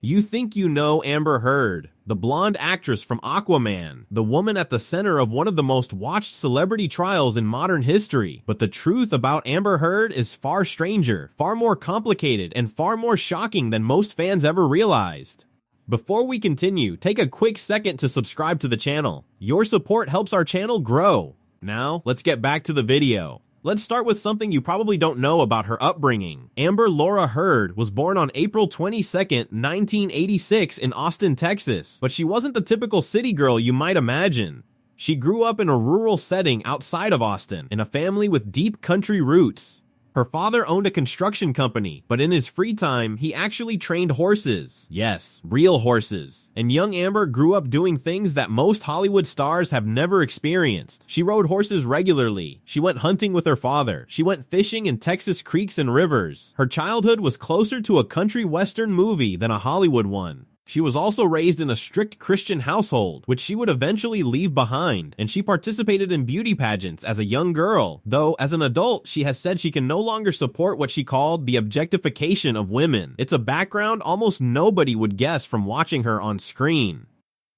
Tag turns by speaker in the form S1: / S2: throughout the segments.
S1: You think you know Amber Heard, the blonde actress from Aquaman, the woman at the center of one of the most watched celebrity trials in modern history. But the truth about Amber Heard is far stranger, far more complicated, and far more shocking than most fans ever realized. Before we continue, take a quick second to subscribe to the channel. Your support helps our channel grow. Now, let's get back to the video. Let's start with something you probably don't know about her upbringing. Amber Laura Heard was born on April 22nd, 1986 in Austin, Texas, but she wasn't the typical city girl you might imagine. She grew up in a rural setting outside of Austin, in a family with deep country roots. Her father owned a construction company, but in his free time, he actually trained horses. Yes, real horses. And young Amber grew up doing things that most Hollywood stars have never experienced. She rode horses regularly. She went hunting with her father. She went fishing in Texas creeks and rivers. Her childhood was closer to a country western movie than a Hollywood one. She was also raised in a strict Christian household, which she would eventually leave behind, and she participated in beauty pageants as a young girl, though as an adult, she has said she can no longer support what she called the objectification of women. It's a background almost nobody would guess from watching her on screen.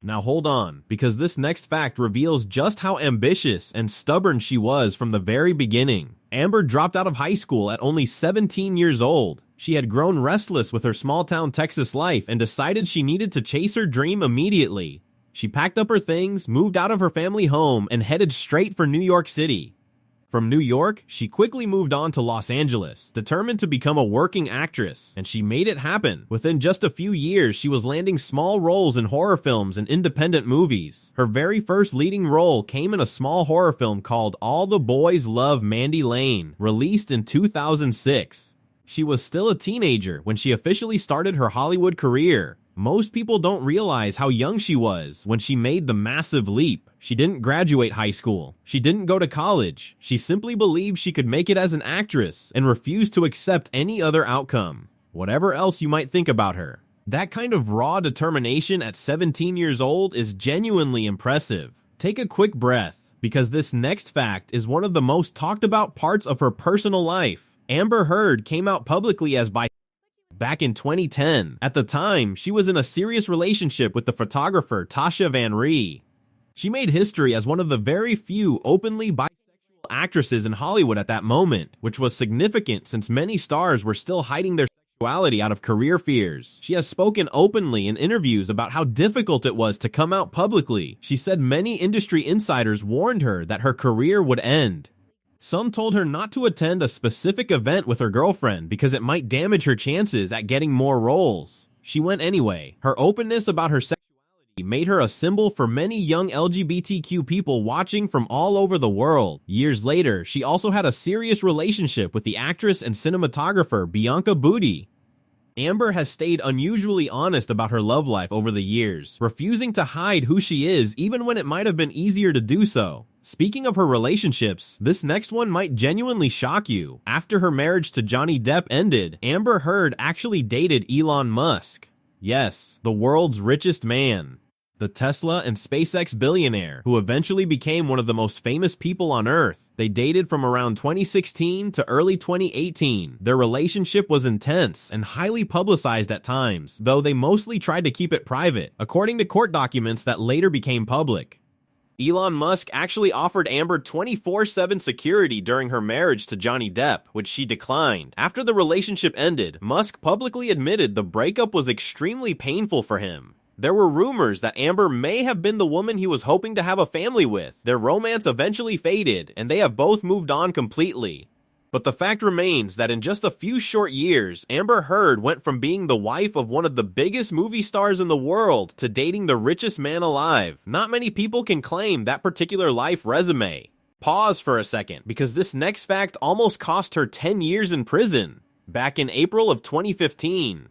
S1: Now hold on, because this next fact reveals just how ambitious and stubborn she was from the very beginning. Amber dropped out of high school at only 17 years old. She had grown restless with her small-town Texas life and decided she needed to chase her dream immediately. She packed up her things, moved out of her family home, and headed straight for New York City. From New York, she quickly moved on to Los Angeles, determined to become a working actress, and she made it happen. Within just a few years, she was landing small roles in horror films and independent movies. Her very first leading role came in a small horror film called All the Boys Love Mandy Lane, released in 2006. She was still a teenager when she officially started her Hollywood career. Most people don't realize how young she was when she made the massive leap. She didn't graduate high school. She didn't go to college. She simply believed she could make it as an actress and refused to accept any other outcome, whatever else you might think about her. That kind of raw determination at 17 years old is genuinely impressive. Take a quick breath, because this next fact is one of the most talked about parts of her personal life. Amber Heard came out publicly as bisexual back in 2010. At the time, she was in a serious relationship with the photographer Tasha Van Ree. She made history as one of the very few openly bisexual actresses in Hollywood at that moment, which was significant since many stars were still hiding their sexuality out of career fears. She has spoken openly in interviews about how difficult it was to come out publicly. She said many industry insiders warned her that her career would end. Some told her not to attend a specific event with her girlfriend because it might damage her chances at getting more roles. She went anyway. Her openness about her sexuality made her a symbol for many young LGBTQ people watching from all over the world. Years later, she also had a serious relationship with the actress and cinematographer Bianca Butti. Amber has stayed unusually honest about her love life over the years, refusing to hide who she is even when it might have been easier to do so. Speaking of her relationships, this next one might genuinely shock you. After her marriage to Johnny Depp ended, Amber Heard actually dated Elon Musk. Yes, the world's richest man. The Tesla and SpaceX billionaire, who eventually became one of the most famous people on Earth. They dated from around 2016 to early 2018. Their relationship was intense and highly publicized at times, though they mostly tried to keep it private, according to court documents that later became public. Elon Musk actually offered Amber 24/7 security during her marriage to Johnny Depp, which she declined. After the relationship ended, Musk publicly admitted the breakup was extremely painful for him. There were rumors that Amber may have been the woman he was hoping to have a family with. Their romance eventually faded, and they have both moved on completely. But the fact remains that in just a few short years, Amber Heard went from being the wife of one of the biggest movie stars in the world to dating the richest man alive. Not many people can claim that particular life resume. Pause for a second, because this next fact almost cost her 10 years in prison. Back in April of 2015,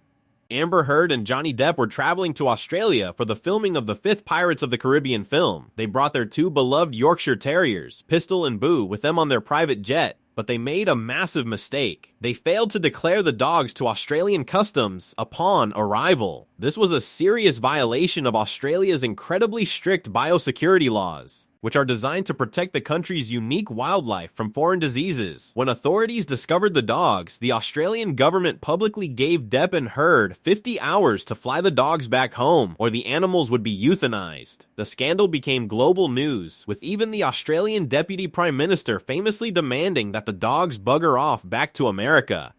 S1: Amber Heard and Johnny Depp were traveling to Australia for the filming of the 5th Pirates of the Caribbean film. They brought their two beloved Yorkshire Terriers, Pistol and Boo, with them on their private jet. But they made a massive mistake. They failed to declare the dogs to Australian customs upon arrival. This was a serious violation of Australia's incredibly strict biosecurity laws. which are designed to protect the country's unique wildlife from foreign diseases. When authorities discovered the dogs, the Australian government publicly gave Depp and Heard 50 hours to fly the dogs back home, or the animals would be euthanized. The scandal became global news, with even the Australian Deputy Prime Minister famously demanding that the dogs bugger off back to America.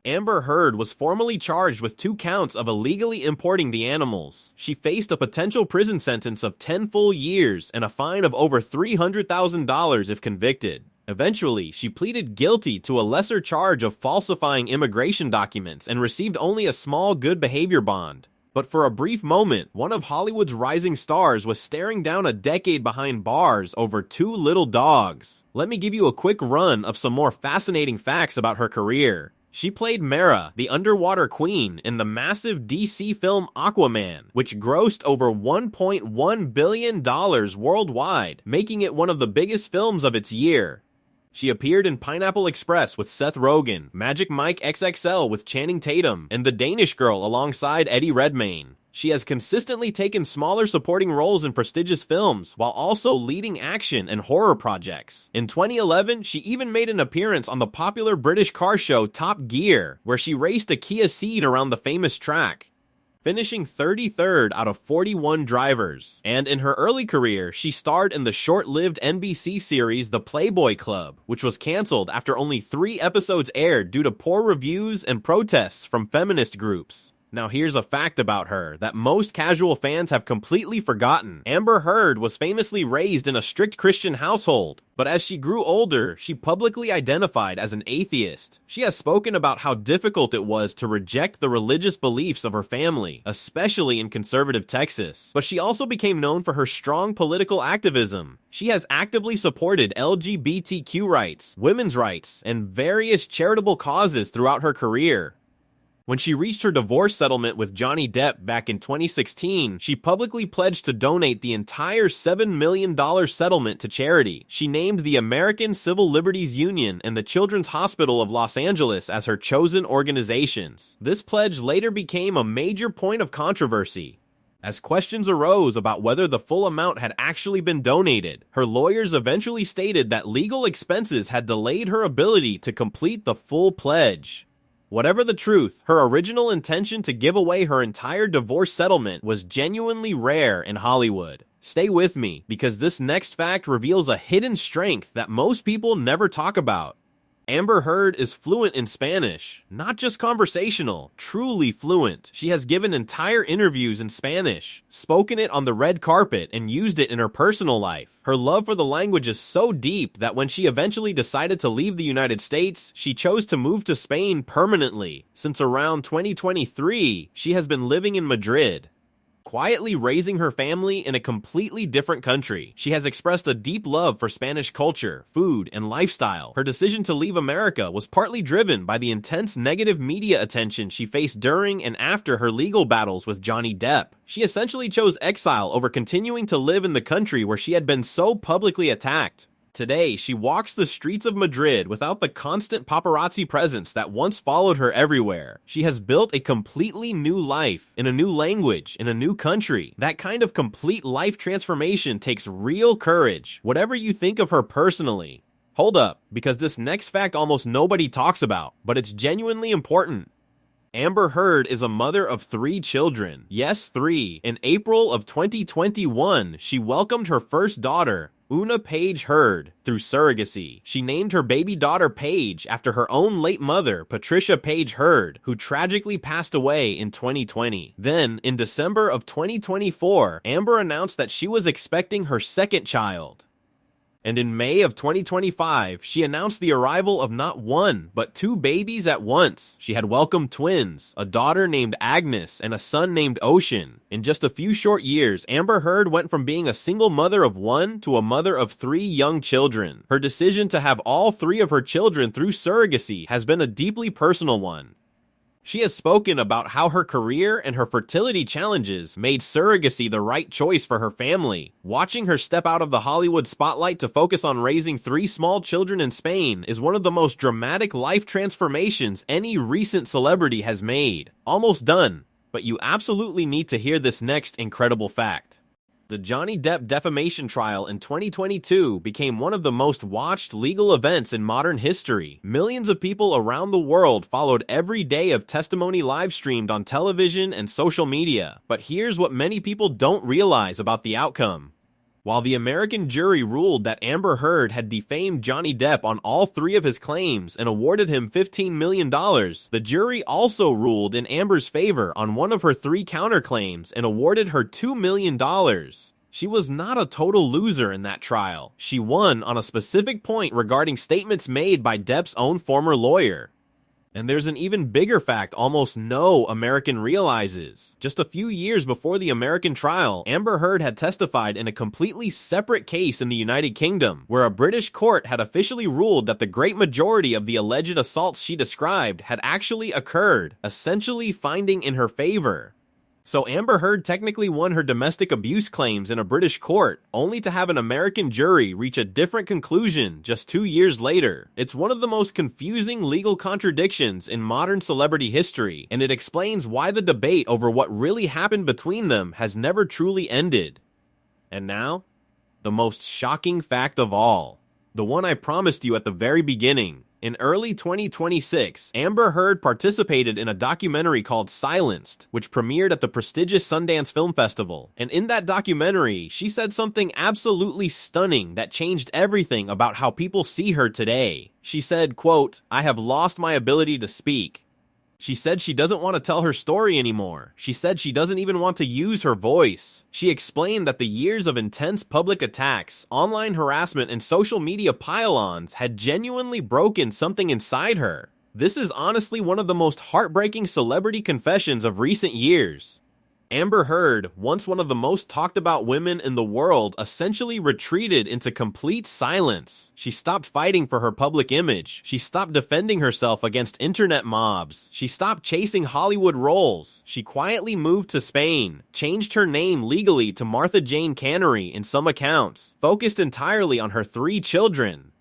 S1: Amber Heard was formally charged with 2 counts of illegally importing the animals. She faced a potential prison sentence of 10 full years and a fine of over $300,000 if convicted. Eventually, she pleaded guilty to a lesser charge of falsifying immigration documents and received only a small good behavior bond. But for a brief moment, one of Hollywood's rising stars was staring down a decade behind bars over 2 little dogs. Let me give you a quick run of some more fascinating facts about her career. She played Mera, the underwater queen, in the massive DC film Aquaman, which grossed over $1.1 billion worldwide, making it one of the biggest films of its year. She appeared in Pineapple Express with Seth Rogen, Magic Mike XXL with Channing Tatum, and The Danish Girl alongside Eddie Redmayne. She has consistently taken smaller supporting roles in prestigious films, while also leading action and horror projects. In 2011, she even made an appearance on the popular British car show Top Gear, where she raced a Kia Ceed around the famous track, finishing 33rd out of 41 drivers. And in her early career, she starred in the short-lived NBC series The Playboy Club, which was canceled after only 3 episodes aired due to poor reviews and protests from feminist groups. Now here's a fact about her that most casual fans have completely forgotten. Amber Heard was famously raised in a strict Christian household, but as she grew older, she publicly identified as an atheist. She has spoken about how difficult it was to reject the religious beliefs of her family, especially in conservative Texas. But she also became known for her strong political activism. She has actively supported LGBTQ rights, women's rights, and various charitable causes throughout her career. When she reached her divorce settlement with Johnny Depp back in 2016, she publicly pledged to donate the entire $7 million settlement to charity. She named the American Civil Liberties Union and the Children's Hospital of Los Angeles as her chosen organizations. This pledge later became a major point of controversy, as questions arose about whether the full amount had actually been donated. Her lawyers eventually stated that legal expenses had delayed her ability to complete the full pledge. Whatever the truth, her original intention to give away her entire divorce settlement was genuinely rare in Hollywood. Stay with me, because this next fact reveals a hidden strength that most people never talk about. Amber Heard is fluent in Spanish, not just conversational, truly fluent. She has given entire interviews in Spanish, spoken it on the red carpet, and used it in her personal life. Her love for the language is so deep that when she eventually decided to leave the United States, she chose to move to Spain permanently. Since around 2023, she has been living in Madrid, quietly raising her family in a completely different country. She has expressed a deep love for Spanish culture, food, and lifestyle. Her decision to leave America was partly driven by the intense negative media attention she faced during and after her legal battles with Johnny Depp. She essentially chose exile over continuing to live in the country where she had been so publicly attacked. Today, she walks the streets of Madrid without the constant paparazzi presence that once followed her everywhere. She has built a completely new life, in a new language, in a new country. That kind of complete life transformation takes real courage, whatever you think of her personally. Hold up, because this next fact almost nobody talks about, but it's genuinely important. Amber Heard is a mother of 3 children. Yes, 3. In April of 2021, she welcomed her first daughter, Una Paige Heard, through surrogacy. She named her baby daughter Paige after her own late mother, Patricia Paige Heard, who tragically passed away in 2020. Then, in December of 2024, Amber announced that she was expecting her second child. And in May of 2025, she announced the arrival of not 1, but 2 babies at once. She had welcomed twins, a daughter named Agnes and a son named Ocean. In just a few short years, Amber Heard went from being a single mother of 1 to a mother of 3 young children. Her decision to have all 3 of her children through surrogacy has been a deeply personal one. She has spoken about how her career and her fertility challenges made surrogacy the right choice for her family. Watching her step out of the Hollywood spotlight to focus on raising 3 small children in Spain is one of the most dramatic life transformations any recent celebrity has made. Almost done, but you absolutely need to hear this next incredible fact. The Johnny Depp defamation trial in 2022 became one of the most watched legal events in modern history. Millions of people around the world followed every day of testimony live streamed on television and social media. But here's what many people don't realize about the outcome. While the American jury ruled that Amber Heard had defamed Johnny Depp on all 3 of his claims and awarded him $15 million, the jury also ruled in Amber's favor on one of her 3 counterclaims and awarded her $2 million. She was not a total loser in that trial. She won on a specific point regarding statements made by Depp's own former lawyer. And there's an even bigger fact almost no American realizes. Just a few years before the American trial, Amber Heard had testified in a completely separate case in the United Kingdom, where a British court had officially ruled that the great majority of the alleged assaults she described had actually occurred, essentially finding in her favor. So Amber Heard technically won her domestic abuse claims in a British court, only to have an American jury reach a different conclusion just 2 years later. It's one of the most confusing legal contradictions in modern celebrity history, and it explains why the debate over what really happened between them has never truly ended. And now, the most shocking fact of all. The one I promised you at the very beginning. In early 2026, Amber Heard participated in a documentary called Silenced, which premiered at the prestigious Sundance Film Festival. And in that documentary, she said something absolutely stunning that changed everything about how people see her today. She said, quote, "I have lost my ability to speak." She said she doesn't want to tell her story anymore. She said she doesn't even want to use her voice. She explained that the years of intense public attacks, online harassment, and social media pile-ons had genuinely broken something inside her. This is honestly one of the most heartbreaking celebrity confessions of recent years. Amber Heard, once one of the most talked about women in the world, essentially retreated into complete silence. She stopped fighting for her public image. She stopped defending herself against internet mobs. She stopped chasing Hollywood roles. She quietly moved to Spain, changed her name legally to Martha Jane Cannery in some accounts, focused entirely on her 3 children,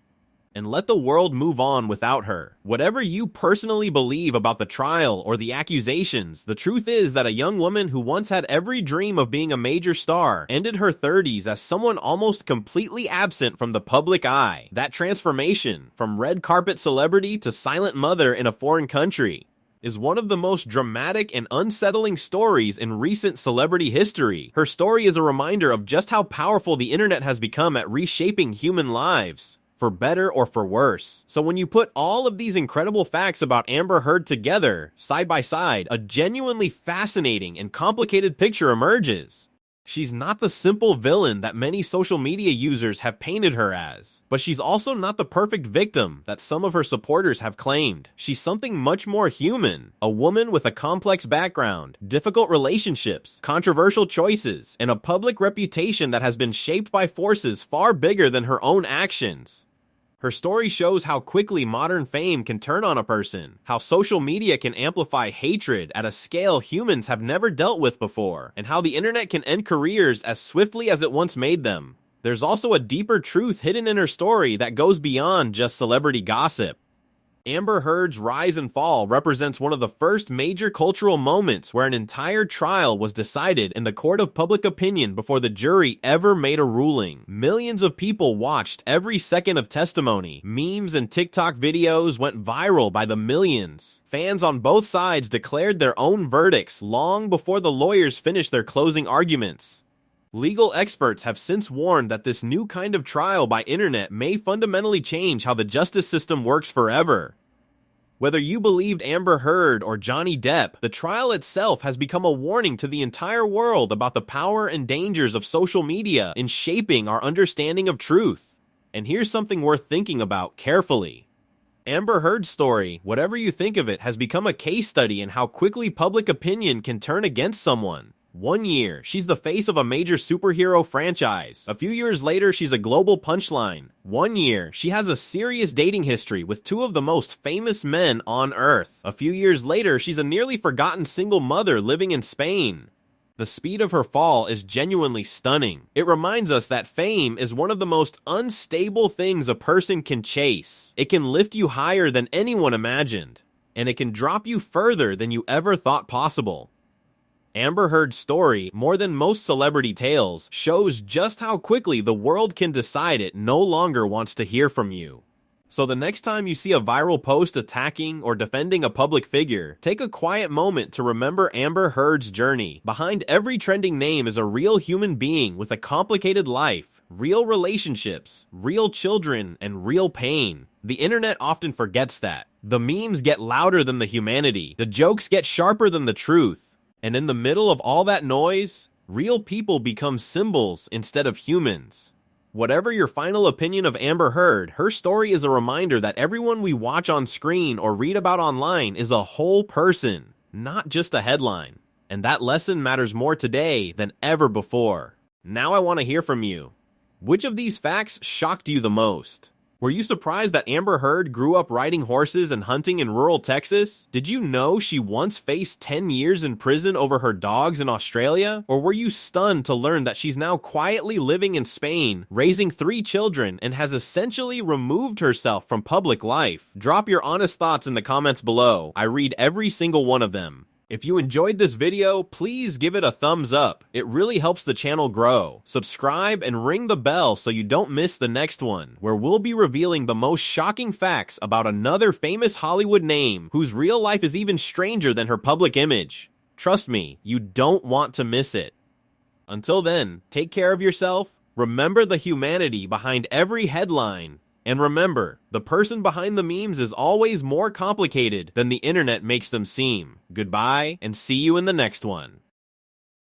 S1: and let the world move on without her. Whatever you personally believe about the trial or the accusations, the truth is that a young woman who once had every dream of being a major star ended her 30s as someone almost completely absent from the public eye. That transformation, from red carpet celebrity to silent mother in a foreign country, is one of the most dramatic and unsettling stories in recent celebrity history. Her story is a reminder of just how powerful the internet has become at reshaping human lives, for better or for worse. So when you put all of these incredible facts about Amber Heard together, side by side, a genuinely fascinating and complicated picture emerges. She's not the simple villain that many social media users have painted her as, but she's also not the perfect victim that some of her supporters have claimed. She's something much more human, a woman with a complex background, difficult relationships, controversial choices, and a public reputation that has been shaped by forces far bigger than her own actions. Her story shows how quickly modern fame can turn on a person, how social media can amplify hatred at a scale humans have never dealt with before, and how the internet can end careers as swiftly as it once made them. There's also a deeper truth hidden in her story that goes beyond just celebrity gossip. Amber Heard's rise and fall represents one of the first major cultural moments where an entire trial was decided in the court of public opinion before the jury ever made a ruling. Millions of people watched every second of testimony. Memes and TikTok videos went viral by the millions. Fans on both sides declared their own verdicts long before the lawyers finished their closing arguments. Legal experts have since warned that this new kind of trial by internet may fundamentally change how the justice system works forever. Whether you believed Amber Heard or Johnny Depp, the trial itself has become a warning to the entire world about the power and dangers of social media in shaping our understanding of truth. And here's something worth thinking about carefully. Amber Heard's story, whatever you think of it, has become a case study in how quickly public opinion can turn against someone. 1 year, she's the face of a major superhero franchise. A few years later, she's a global punchline. 1 year, she has a serious dating history with 2 of the most famous men on Earth. A few years later, she's a nearly forgotten single mother living in Spain. The speed of her fall is genuinely stunning. It reminds us that fame is one of the most unstable things a person can chase. It can lift you higher than anyone imagined, and it can drop you further than you ever thought possible. Amber Heard's story, more than most celebrity tales, shows just how quickly the world can decide it no longer wants to hear from you. So the next time you see a viral post attacking or defending a public figure, take a quiet moment to remember Amber Heard's journey. Behind every trending name is a real human being with a complicated life, real relationships, real children, and real pain. The internet often forgets that. The memes get louder than the humanity. The jokes get sharper than the truth. And in the middle of all that noise, real people become symbols instead of humans. Whatever your final opinion of Amber Heard, her story is a reminder that everyone we watch on screen or read about online is a whole person, not just a headline. And that lesson matters more today than ever before. Now I want to hear from you. Which of these facts shocked you the most? Were you surprised that Amber Heard grew up riding horses and hunting in rural Texas? Did you know she once faced 10 years in prison over her dogs in Australia? Or were you stunned to learn that she's now quietly living in Spain, raising 3 children, and has essentially removed herself from public life? Drop your honest thoughts in the comments below. I read every single one of them. If you enjoyed this video, please give it a thumbs up. It really helps the channel grow. Subscribe and ring the bell so you don't miss the next one, where we'll be revealing the most shocking facts about another famous Hollywood name whose real life is even stranger than her public image. Trust me, you don't want to miss it. Until then, take care of yourself, remember the humanity behind every headline, and remember, the person behind the memes is always more complicated than the internet makes them seem. Goodbye, and see you in the next one.